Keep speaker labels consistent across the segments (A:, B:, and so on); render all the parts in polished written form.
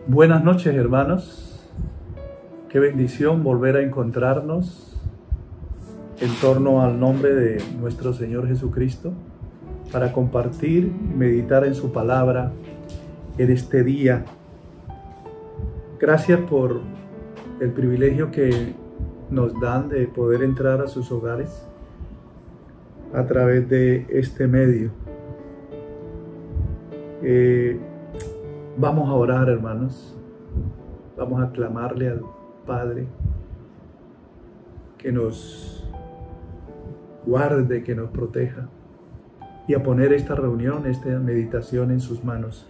A: Buenas noches, hermanos. Qué bendición volver a encontrarnos en torno al nombre de nuestro Señor Jesucristo para compartir y meditar en su palabra en este día. Gracias por el privilegio que nos dan de poder entrar a sus hogares a través de este medio. Vamos a orar, hermanos. Vamos a clamarle al Padre que nos guarde, que nos proteja, y a poner esta reunión, esta meditación en sus manos,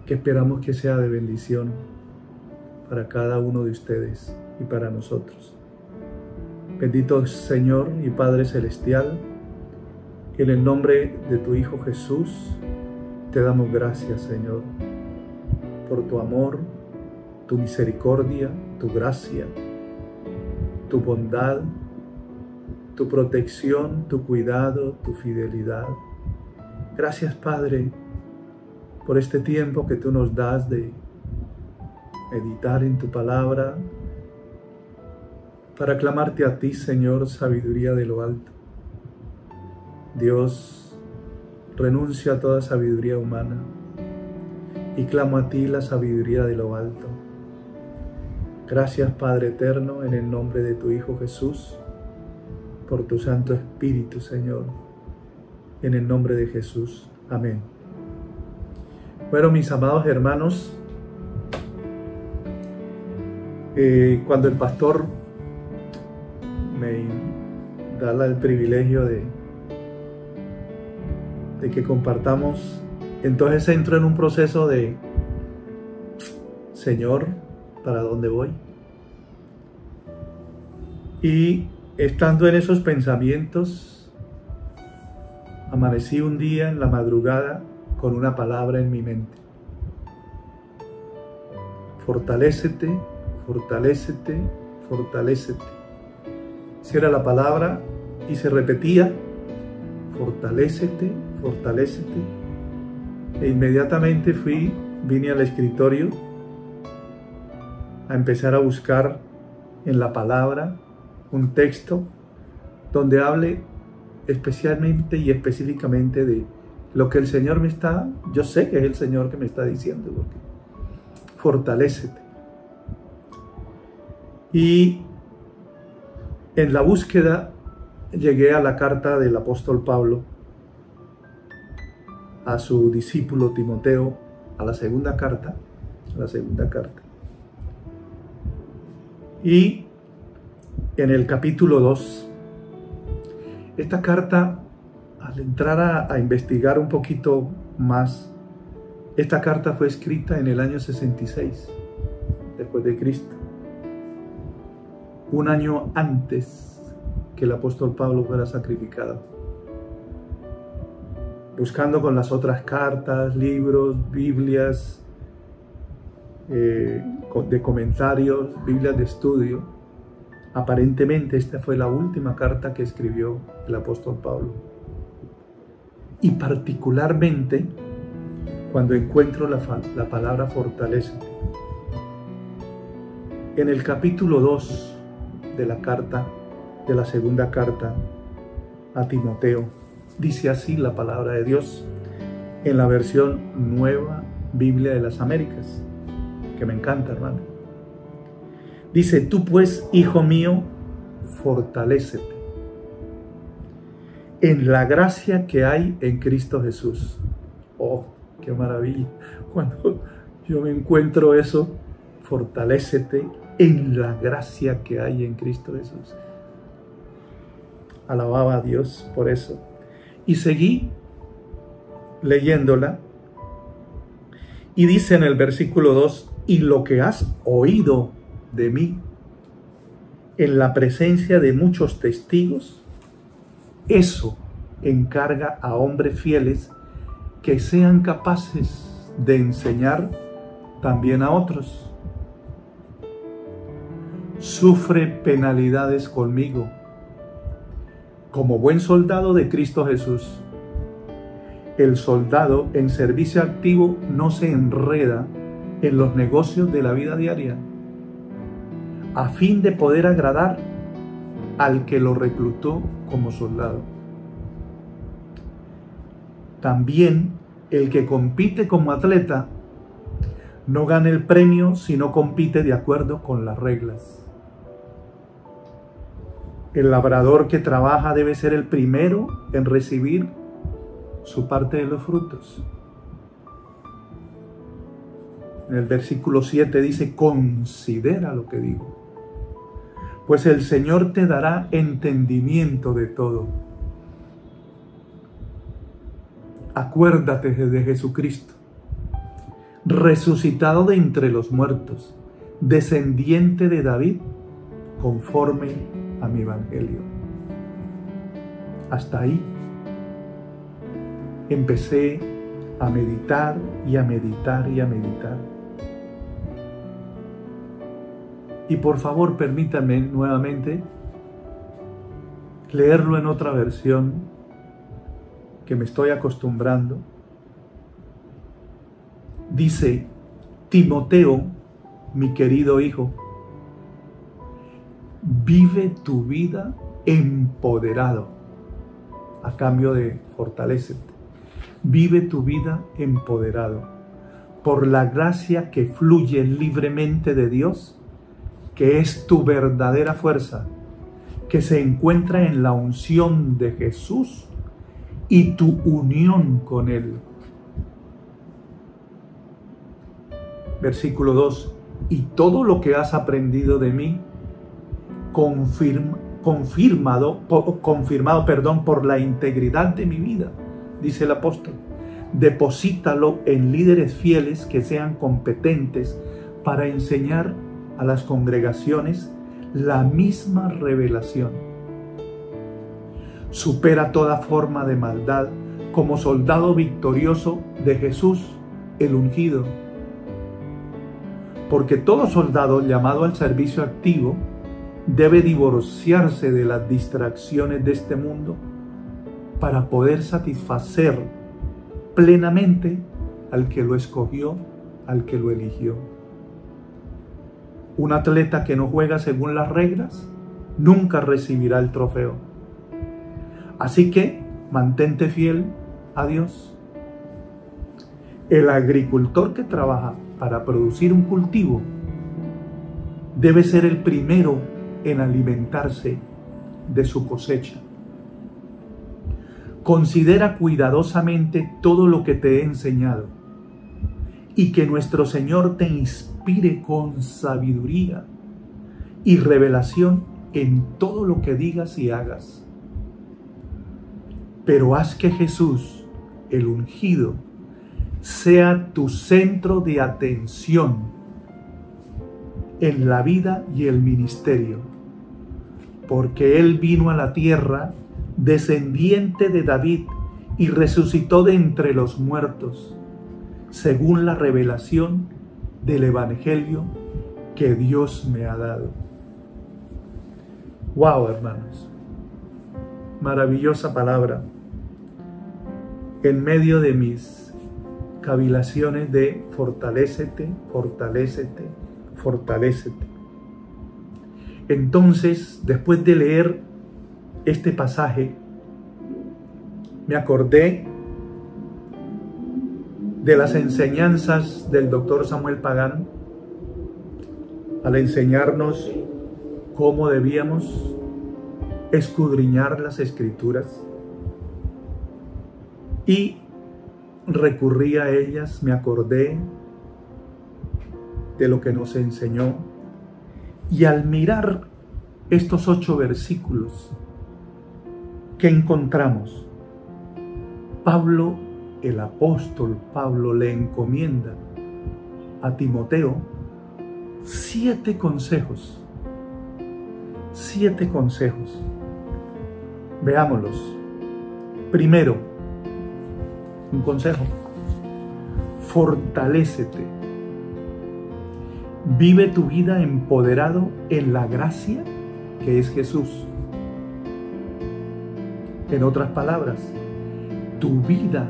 A: que esperamos que sea de bendición para cada uno de ustedes y para nosotros. Bendito Señor y Padre Celestial, en el nombre de tu Hijo Jesús, te damos gracias, Señor, por tu amor, tu misericordia, tu gracia, tu bondad, tu protección, tu cuidado, tu fidelidad. Gracias, Padre, por este tiempo que tú nos das de meditar en tu palabra, para clamarte a ti, Señor, sabiduría de lo alto. Dios, renuncio a toda sabiduría humana y clamo a ti la sabiduría de lo alto. Gracias, Padre eterno, en el nombre de tu Hijo Jesús, por tu Santo Espíritu, Señor, en el nombre de Jesús. Amén. Bueno, mis amados hermanos, cuando el pastor me da el privilegio de que compartamos, entonces entro en un proceso de: Señor, ¿para dónde voy? Y estando en esos pensamientos, amanecí un día en la madrugada con una palabra en mi mente: fortalécete, fortalécete, fortalécete. Esa era la palabra y se repetía: fortalécete, fortalécete. E inmediatamente vine al escritorio a empezar a buscar en la palabra un texto donde hable especialmente y específicamente de lo que el Señor yo sé que es el Señor que me está diciendo: fortalécete. Y en la búsqueda llegué a la carta del apóstol Pablo a su discípulo Timoteo, a la segunda carta. Y en el capítulo 2, esta carta, al entrar a investigar un poquito más, esta carta fue escrita en el año 66 después de Cristo, un año antes que el apóstol Pablo fuera sacrificado. Buscando con las otras cartas, libros, Biblias de comentarios, Biblias de estudio, aparentemente esta fue la última carta que escribió el apóstol Pablo. Y particularmente cuando encuentro la palabra fortalécete. En el capítulo 2 de la carta, de la segunda carta a Timoteo, dice así la palabra de Dios en la versión Nueva Biblia de las Américas, que me encanta, hermano. Dice: tú pues, hijo mío, fortalécete en la gracia que hay en Cristo Jesús. Oh, qué maravilla. Cuando yo me encuentro eso: fortalécete en la gracia que hay en Cristo Jesús. Alababa a Dios por eso. Y seguí leyéndola, y dice en el versículo 2: y lo que has oído de mí en la presencia de muchos testigos, eso encarga a hombres fieles que sean capaces de enseñar también a otros. Sufre penalidades conmigo como buen soldado de Cristo Jesús. El soldado en servicio activo no se enreda en los negocios de la vida diaria, a fin de poder agradar al que lo reclutó como soldado. También el que compite como atleta no gana el premio si no compite de acuerdo con las reglas. El labrador que trabaja debe ser el primero en recibir su parte de los frutos. En el versículo 7 dice: considera lo que digo, pues el Señor te dará entendimiento de todo. Acuérdate de Jesucristo, resucitado de entre los muertos, descendiente de David, conforme a mi evangelio. Hasta ahí empecé a meditar y a meditar y a meditar. Y por favor, permítanme nuevamente leerlo en otra versión que me estoy acostumbrando. Dice: Timoteo, mi querido hijo, vive tu vida empoderado, a cambio de fortalécete. Vive tu vida empoderado por la gracia que fluye libremente de Dios, que es tu verdadera fuerza, que se encuentra en la unción de Jesús y tu unión con Él. Versículo 2: y todo lo que has aprendido de mí, confirmado por la integridad de mi vida, dice el apóstol, deposítalo en líderes fieles que sean competentes para enseñar a las congregaciones la misma revelación. Supera toda forma de maldad como soldado victorioso de Jesús, el ungido. Porque todo soldado llamado al servicio activo debe divorciarse de las distracciones de este mundo para poder satisfacer plenamente al que lo escogió, al que lo eligió. Un atleta que no juega según las reglas nunca recibirá el trofeo. Así que mantente fiel a Dios. El agricultor que trabaja para producir un cultivo debe ser el primero en alimentarse de su cosecha. Considera cuidadosamente todo lo que te he enseñado y que nuestro Señor te inspire con sabiduría y revelación en todo lo que digas y hagas. Pero haz que Jesús, el ungido, sea tu centro de atención en la vida y el ministerio, porque Él vino a la tierra descendiente de David y resucitó de entre los muertos, según la revelación del Evangelio que Dios me ha dado. ¡Wow, hermanos! Maravillosa palabra en medio de mis cavilaciones de fortalécete, fortalécete, fortalécete. Entonces, después de leer este pasaje, me acordé de las enseñanzas del doctor Samuel Pagán al enseñarnos cómo debíamos escudriñar las Escrituras, y recurrí a ellas. Me acordé de lo que nos enseñó, y al mirar estos 8 versículos, ¿qué encontramos? Pablo, el apóstol Pablo, le encomienda a Timoteo 7 consejos. 7 consejos. Veámoslos. Primero, un consejo: fortalécete. Vive tu vida empoderado en la gracia que es Jesús. En otras palabras, tu vida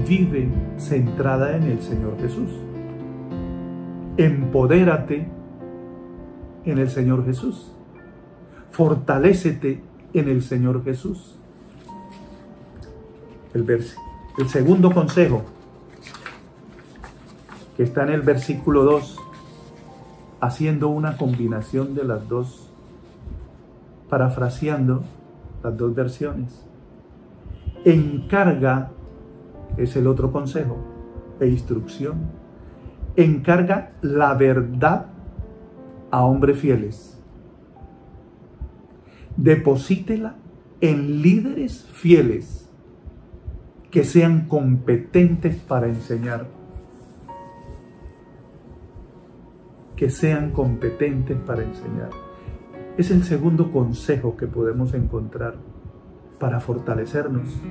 A: vive centrada en el Señor Jesús. empodérate en el Señor Jesús. Fortalécete en el Señor Jesús. El segundo consejo, que está en el versículo 2, haciendo una combinación de las dos, parafraseando las dos versiones. Encarga, es el otro consejo e instrucción, encarga la verdad a hombres fieles. Deposítela en líderes fieles que sean competentes para enseñar. Que sean competentes para enseñar. Es el segundo consejo que podemos encontrar para fortalecernos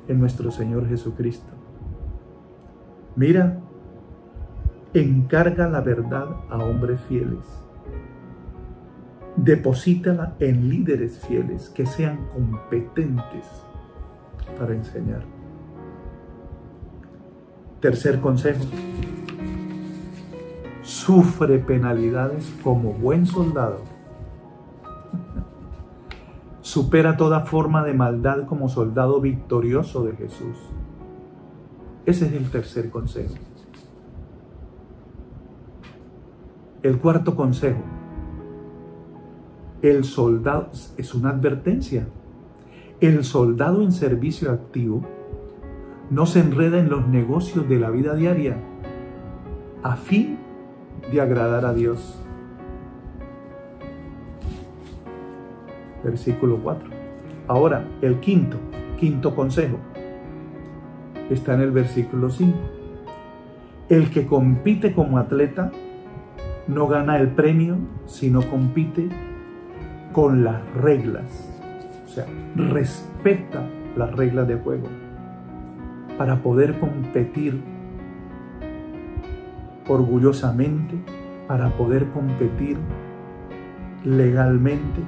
A: en nuestro Señor Jesucristo. Mira, encarga la verdad a hombres fieles. Deposítala en líderes fieles que sean competentes para enseñar. Tercer consejo. Sufre penalidades como buen soldado. Supera toda forma de maldad como soldado victorioso de Jesús. Ese es el tercer consejo. El cuarto consejo. El soldado, es una advertencia. El soldado en servicio activo no se enreda en los negocios de la vida diaria a fin de agradar a Dios. Versículo 4. Ahora, el quinto consejo está en el versículo 5. El que compite como atleta no gana el premio, sino compite con las reglas. O sea, respeta las reglas de juego para poder competir orgullosamente, para poder competir legalmente,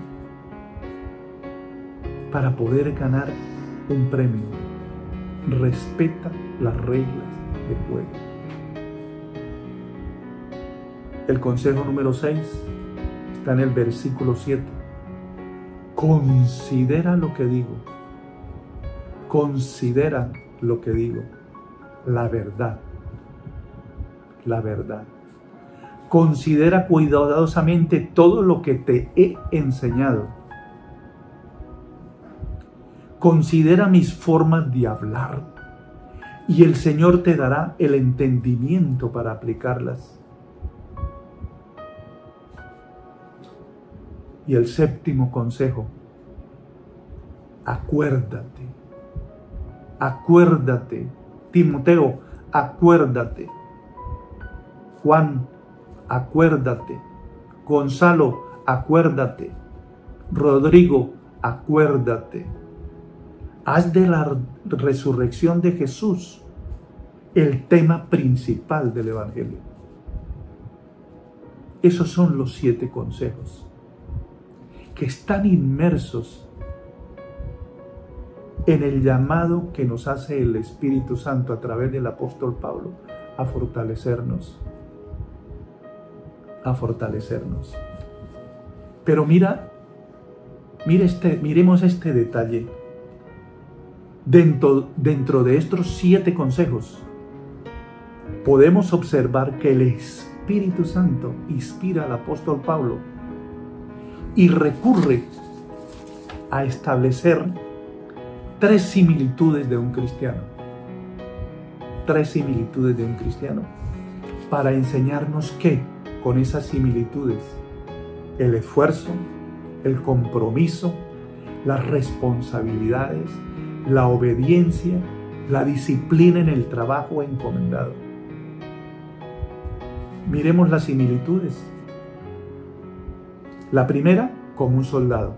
A: para poder ganar un premio. Respeta las reglas de juego. El consejo número 6 está en el versículo 7. Considera lo que digo. Considera lo que digo. La verdad. La verdad. Considera cuidadosamente todo lo que te he enseñado. Considera mis formas de hablar y el Señor te dará el entendimiento para aplicarlas. Y el séptimo consejo, acuérdate, acuérdate, Timoteo, acuérdate, Juan, acuérdate, Gonzalo, acuérdate, Rodrigo, acuérdate. Haz de la resurrección de Jesús el tema principal del Evangelio. Esos son los 7 consejos que están inmersos en el llamado que nos hace el Espíritu Santo a través del apóstol Pablo a fortalecernos. A fortalecernos. Pero miremos este detalle. Dentro de estos 7 consejos, podemos observar que el Espíritu Santo inspira al apóstol Pablo y recurre a establecer 3 similitudes de un cristiano. 3 similitudes de un cristiano. Para enseñarnos que con esas similitudes, el esfuerzo, el compromiso, las responsabilidades, la obediencia, la disciplina en el trabajo encomendado. Miremos las similitudes. La primera, como un soldado,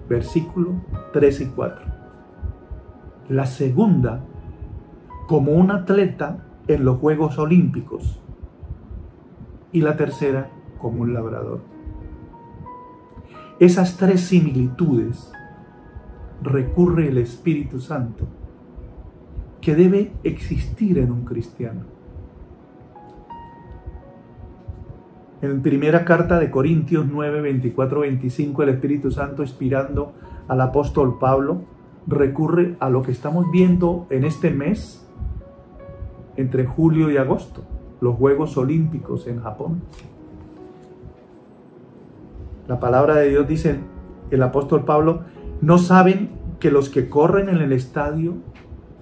A: versículos 3 y 4. La segunda, como un atleta en los Juegos Olímpicos. Y la tercera, como un labrador. Esas 3 similitudes recurre el Espíritu Santo que debe existir en un cristiano. En primera carta de Corintios 9, 24, 25, el Espíritu Santo, inspirando al apóstol Pablo, recurre a lo que estamos viendo en este mes, entre julio y agosto, los Juegos Olímpicos en Japón. La palabra de Dios dice, el apóstol Pablo, ¿no saben que los que corren en el estadio,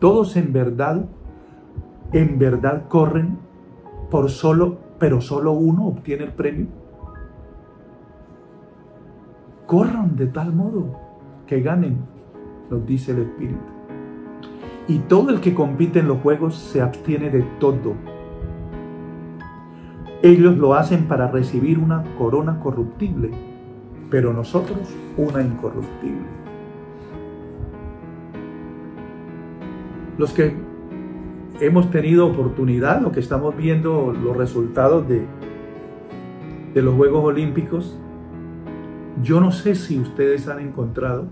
A: todos en verdad corren pero solo uno obtiene el premio? Corran de tal modo que ganen, nos dice el Espíritu. Y todo el que compite en los juegos se abstiene de todo. Ellos lo hacen para recibir una corona corruptible, pero nosotros una incorruptible. Los que hemos tenido oportunidad, lo que estamos viendo, los resultados de los Juegos Olímpicos, yo no sé si ustedes han encontrado,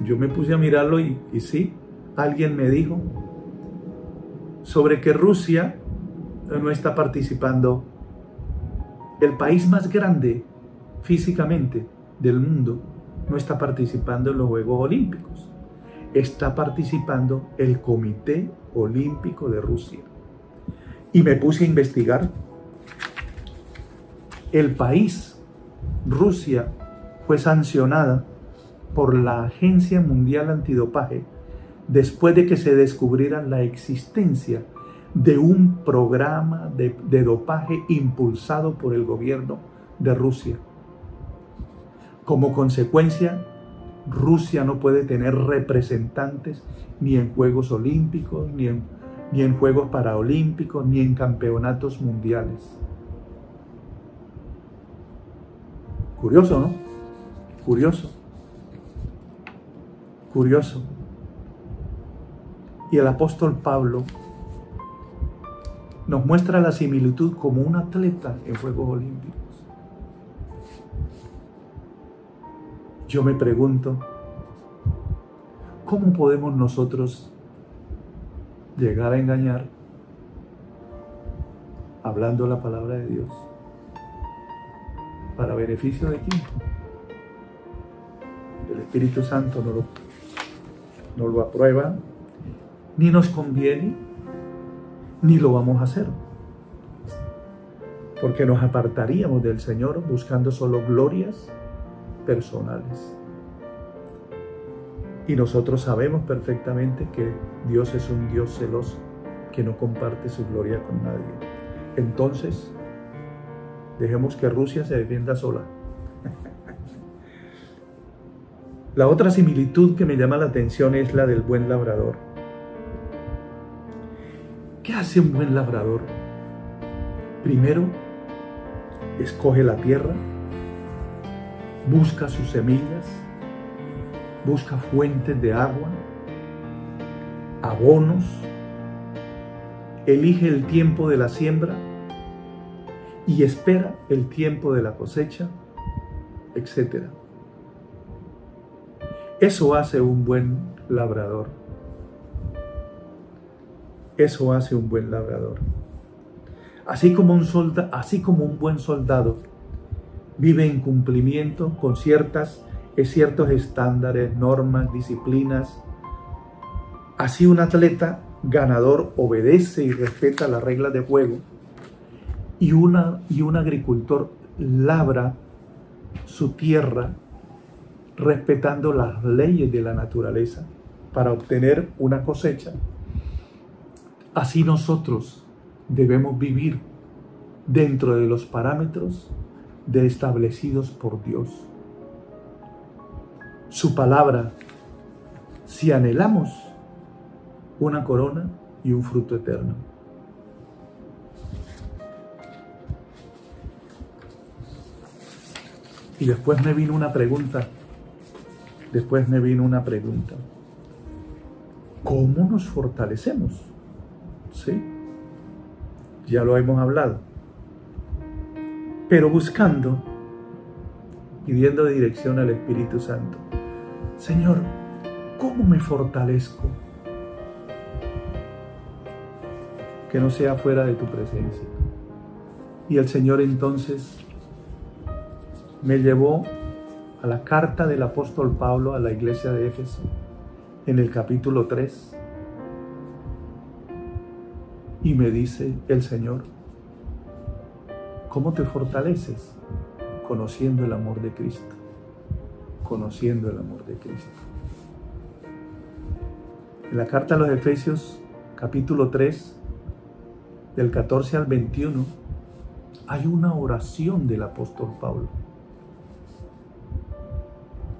A: yo me puse a mirarlo y sí, alguien me dijo sobre que Rusia no está participando, el país más grande físicamente del mundo no está participando en los Juegos Olímpicos. Está participando el Comité Olímpico de Rusia. Y me puse a investigar. El país, Rusia, fue sancionada por la Agencia Mundial Antidopaje después de que se descubriera la existencia de un programa de dopaje impulsado por el gobierno de Rusia. Como consecuencia, Rusia no puede tener representantes ni en Juegos Olímpicos, ni en Juegos Paralímpicos, ni en campeonatos mundiales. Curioso, ¿no? Curioso. Curioso. Y el apóstol Pablo nos muestra la similitud como un atleta en Juegos Olímpicos. Yo me pregunto, ¿cómo podemos nosotros llegar a engañar hablando la palabra de Dios? ¿Para beneficio de quién? El Espíritu Santo no lo aprueba, ni nos conviene, ni lo vamos a hacer. Porque nos apartaríamos del Señor buscando solo glorias personales. Y nosotros sabemos perfectamente que Dios es un Dios celoso, que no comparte su gloria con nadie. Entonces, dejemos que Rusia se defienda sola. La otra similitud que me llama la atención es la del buen labrador. ¿Qué hace un buen labrador? Primero, escoge la tierra, busca sus semillas, busca fuentes de agua, abonos, elige el tiempo de la siembra y espera el tiempo de la cosecha, etc. Eso hace un buen labrador. Eso hace un buen labrador. Así como un buen soldado vive en cumplimiento con ciertos estándares, normas, disciplinas, así un atleta ganador obedece y respeta las reglas de juego, y un agricultor labra su tierra respetando las leyes de la naturaleza para obtener una cosecha. Así nosotros debemos vivir dentro de los parámetros establecidos por Dios. Su palabra, si anhelamos una corona y un fruto eterno. Y después me vino una pregunta. ¿Cómo nos fortalecemos? ¿Sí? Ya lo hemos hablado. Pero buscando, pidiendo dirección al Espíritu Santo. Señor, ¿cómo me fortalezco? Que no sea fuera de tu presencia. Y el Señor entonces me llevó a la carta del apóstol Pablo a la iglesia de Éfeso, en el capítulo 3. Y me dice el Señor: ¿cómo te fortaleces? Conociendo el amor de Cristo. Conociendo el amor de Cristo. En la carta a los Efesios, capítulo 3, del 14 al 21, hay una oración del apóstol Pablo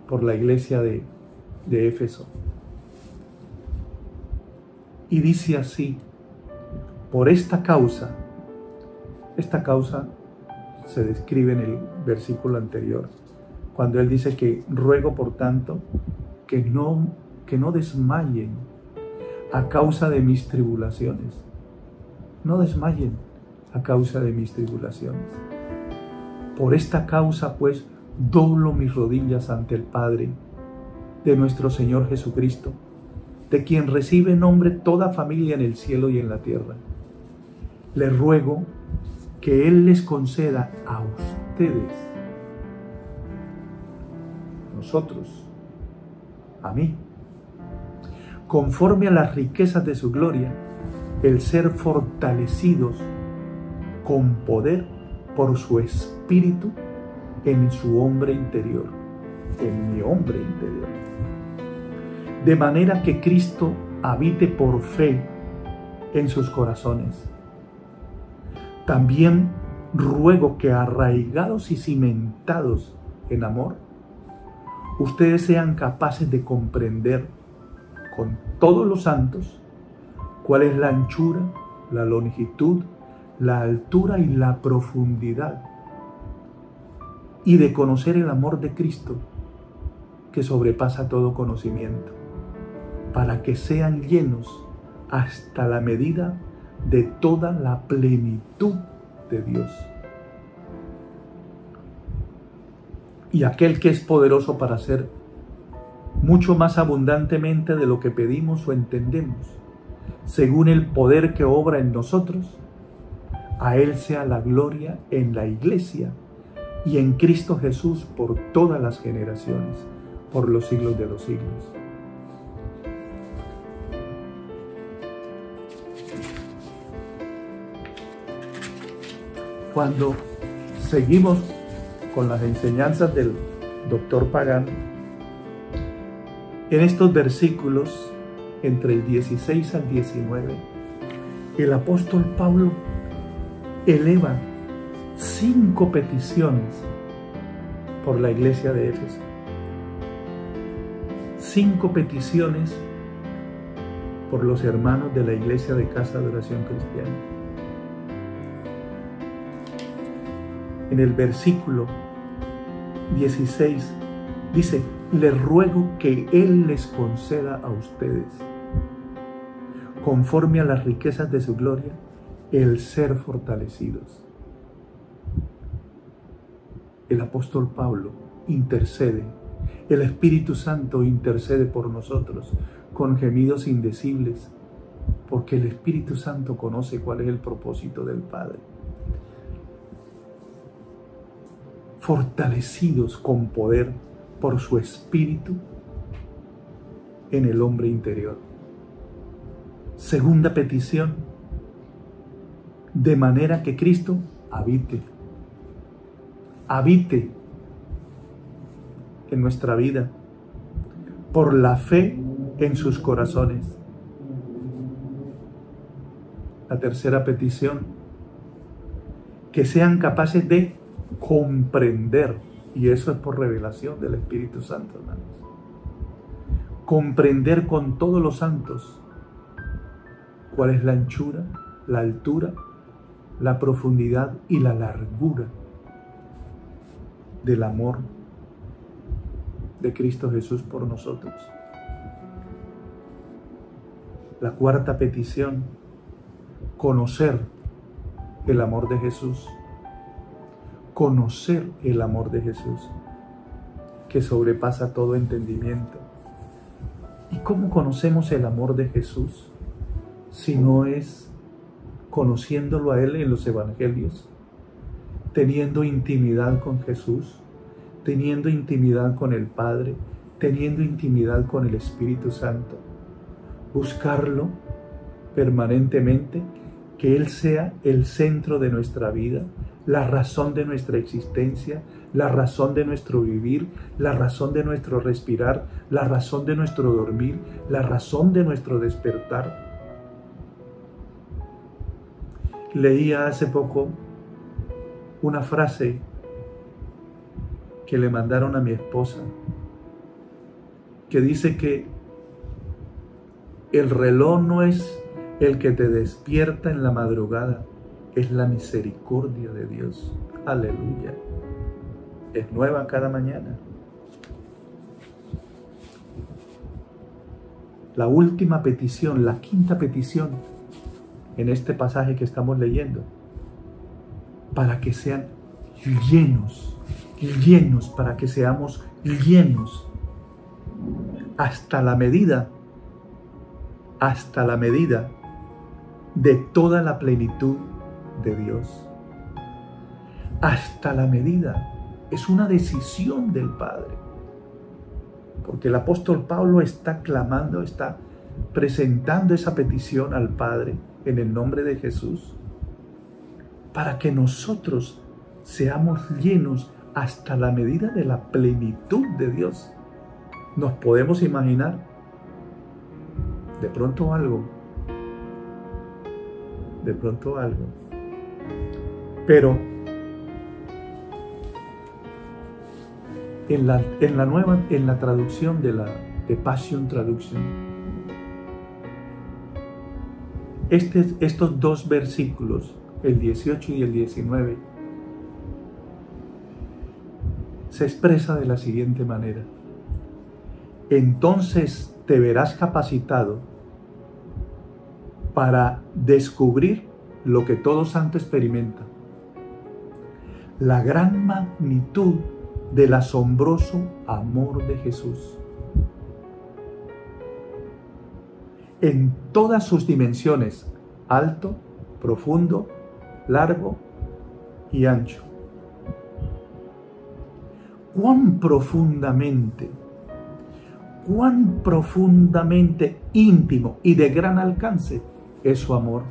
A: por la iglesia de Éfeso. Y dice así: por esta causa se describe en el versículo anterior, cuando él dice que ruego por tanto que no desmayen a causa de mis tribulaciones. No desmayen a causa de mis tribulaciones. Por esta causa, pues, doblo mis rodillas ante el Padre de nuestro Señor Jesucristo, de quien recibe nombre toda familia en el cielo y en la tierra. Le ruego que Él les conceda a ustedes, nosotros, a mí, conforme a las riquezas de su gloria, el ser fortalecidos con poder por su espíritu en su hombre interior, en mi hombre interior. De manera que Cristo habite por fe en sus corazones. También ruego que, arraigados y cimentados en amor, ustedes sean capaces de comprender con todos los santos cuál es la anchura, la longitud, la altura y la profundidad, y de conocer el amor de Cristo que sobrepasa todo conocimiento, para que sean llenos hasta la medida de toda la plenitud de Dios. Y aquel que es poderoso para hacer mucho más abundantemente de lo que pedimos o entendemos, según el poder que obra en nosotros, a Él sea la gloria en la Iglesia y en Cristo Jesús por todas las generaciones, por los siglos de los siglos. Cuando seguimos con las enseñanzas del doctor Pagán, en estos versículos, entre el 16 al 19, el apóstol Pablo eleva 5 peticiones por la iglesia de Éfeso. 5 peticiones por los hermanos de la iglesia de Casa de Oración Cristiana. En el versículo 16 dice: les ruego que Él les conceda a ustedes, conforme a las riquezas de su gloria, el ser fortalecidos. El apóstol Pablo intercede, el Espíritu Santo intercede por nosotros con gemidos indecibles, porque el Espíritu Santo conoce cuál es el propósito del Padre. Fortalecidos con poder por su Espíritu en el hombre interior. Segunda petición: de manera que Cristo habite en nuestra vida por la fe en sus corazones. La tercera petición: que sean capaces de comprender, y eso es por revelación del Espíritu Santo, hermanos, comprender con todos los santos cuál es la anchura, la altura, la profundidad y la largura del amor de Cristo Jesús por nosotros. La cuarta petición: conocer el amor de Jesús. Conocer el amor de Jesús, que sobrepasa todo entendimiento. ¿Y cómo conocemos el amor de Jesús si no es conociéndolo a Él en los evangelios, teniendo intimidad con Jesús, teniendo intimidad con el Padre, teniendo intimidad con el Espíritu Santo. Buscarlo permanentemente, que Él sea el centro de nuestra vida, la razón de nuestra existencia, la razón de nuestro vivir, la razón de nuestro respirar, la razón de nuestro dormir, la razón de nuestro despertar. Leía hace poco una frase que le mandaron a mi esposa, que dice que el reloj no es el que te despierta en la madrugada, es la misericordia de Dios. Aleluya. Es nueva cada mañana. La última petición, la quinta petición en este pasaje que estamos leyendo, para que sean llenos, para que seamos llenos hasta la medida de toda la plenitud de Dios. Hasta la medida. Es una decisión del Padre. Porque el apóstol Pablo está clamando, está presentando esa petición al Padre en el nombre de Jesús, para que nosotros seamos llenos hasta la medida de la plenitud de Dios. Nos podemos imaginar de pronto algo, pero en la traducción de Passion Traduction, estos dos versículos, el 18 y el 19, se expresa de la siguiente manera: entonces te verás capacitado para descubrir lo que todo santo experimenta, la gran magnitud del asombroso amor de Jesús en todas sus dimensiones, alto, profundo, largo y ancho. Cuán profundamente íntimo y de gran alcance es su amor.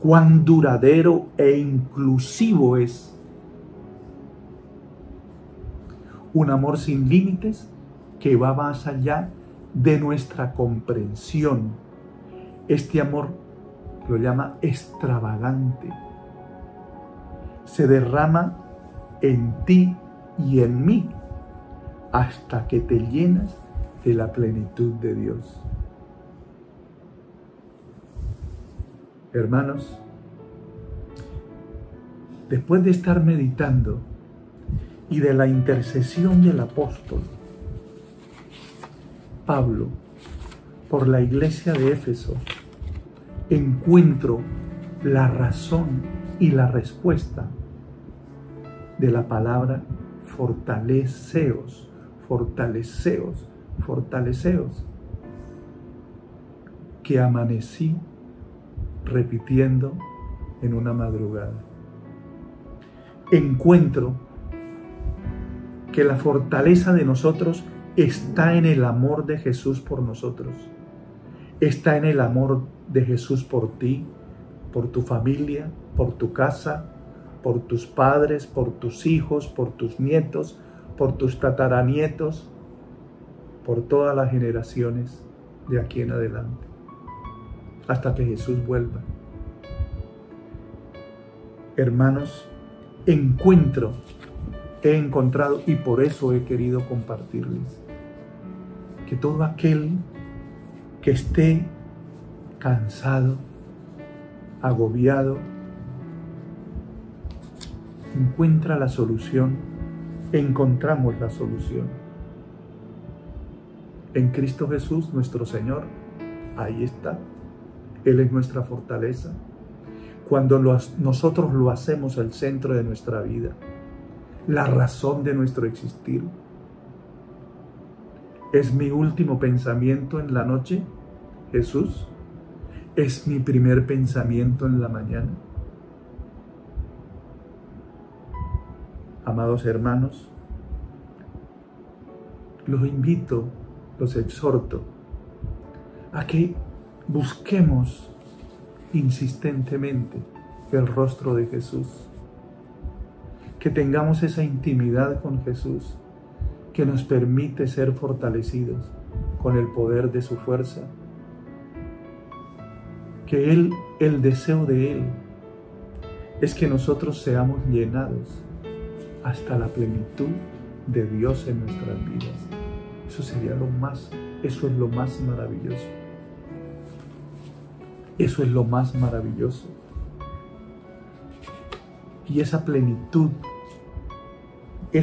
A: Cuán duradero e inclusivo es. Un amor sin límites que va más allá de nuestra comprensión. Este amor lo llama extravagante. Se derrama en ti y en mí hasta que te llenas de la plenitud de Dios. Hermanos, después de estar meditando y de la intercesión del apóstol Pablo por la iglesia de Éfeso, encuentro la razón y la respuesta de la palabra fortaleceos, que amanecí repitiendo en una madrugada. Encuentro que la fortaleza de nosotros está en el amor de Jesús por nosotros. Está en el amor de Jesús por ti, por tu familia, por tu casa, por tus padres, por tus hijos, por tus nietos, por tus tataranietos, por todas las generaciones de aquí en adelante, hasta que Jesús vuelva. Hermanos, he encontrado, y por eso he querido compartirles, que todo aquel que esté cansado, agobiado, encuentra la solución, encontramos la solución. En Cristo Jesús, nuestro Señor, ahí está. Él es nuestra fortaleza. Cuando nosotros lo hacemos el centro de nuestra vida, la razón de nuestro existir. ¿Es mi último pensamiento en la noche, Jesús? ¿Es mi primer pensamiento en la mañana? Amados hermanos, los invito, los exhorto a que busquemos insistentemente el rostro de Jesús, que tengamos esa intimidad con Jesús que nos permite ser fortalecidos con el poder de su fuerza, que el deseo de Él es que nosotros seamos llenados hasta la plenitud de Dios en nuestras vidas. Eso es lo más maravilloso. Eso es lo más maravilloso. Y esa plenitud que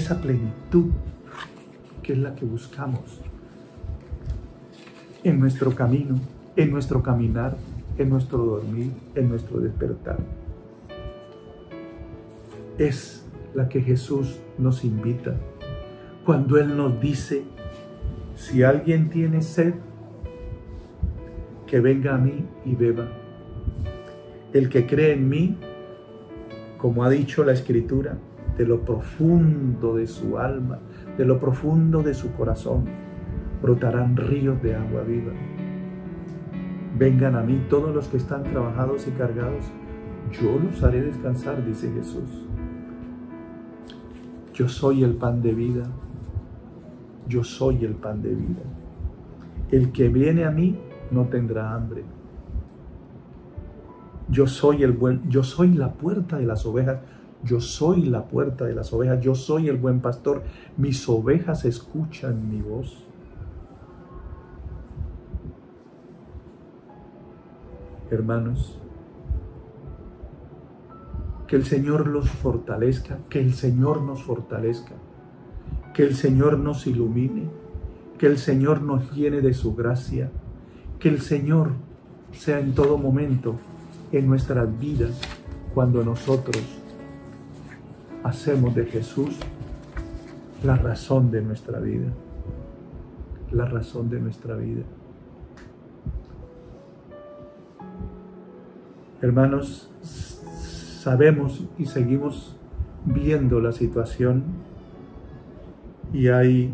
A: es la que buscamos en nuestro camino, en nuestro caminar, en nuestro dormir, en nuestro despertar. Es la que Jesús nos invita cuando Él nos dice: si alguien tiene sed, que venga a mí y beba. El que cree en mí, como ha dicho la Escritura, de lo profundo de su alma, de lo profundo de su corazón, brotarán ríos de agua viva. Vengan a mí todos los que están trabajados y cargados, yo los haré descansar, dice Jesús. Yo soy el pan de vida. Yo soy el pan de vida. El que viene a mí no tendrá hambre. Yo soy la puerta de las ovejas. Yo soy la puerta de las ovejas. Yo soy el buen pastor. Mis ovejas escuchan mi voz. Hermanos, que el Señor los fortalezca, que el Señor nos fortalezca, que el Señor nos ilumine, que el Señor nos llene de su gracia, que el Señor sea en todo momento en nuestras vidas cuando nosotros hacemos de Jesús la razón de nuestra vida, la razón de nuestra vida. Hermanos, sabemos y seguimos viendo la situación y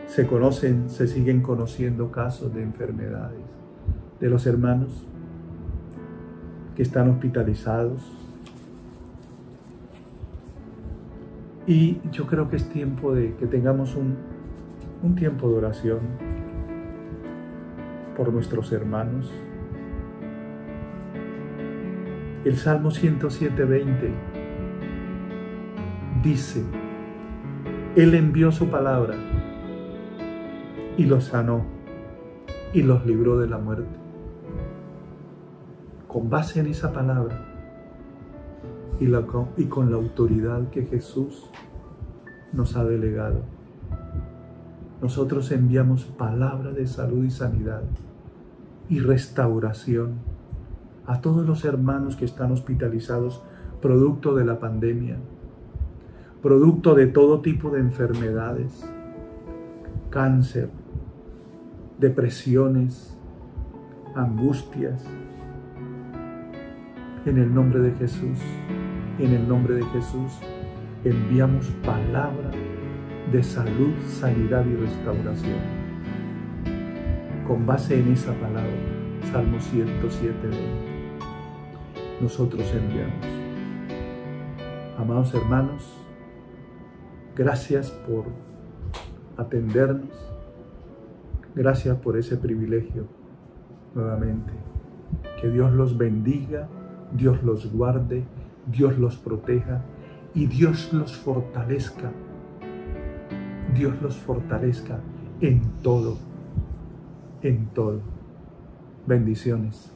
A: se siguen conociendo casos de enfermedades de los hermanos que están hospitalizados. Y yo creo que es tiempo de que tengamos un tiempo de oración por nuestros hermanos. El Salmo 107:20 dice: Él envió su palabra y los sanó y los libró de la muerte. Con base en esa palabra y con la autoridad que Jesús nos ha delegado, nosotros enviamos palabra de salud y sanidad y restauración a todos los hermanos que están hospitalizados producto de la pandemia, producto de todo tipo de enfermedades, cáncer, depresiones, angustias. En el nombre de Jesús, enviamos palabra de salud, sanidad y restauración. Con base en esa palabra, Salmo 107:20. Nosotros enviamos. Amados hermanos, gracias por atendernos. Gracias por ese privilegio nuevamente. Que Dios los bendiga, Dios los guarde, Dios los proteja y Dios los fortalezca. Dios los fortalezca en todo, en todo. Bendiciones.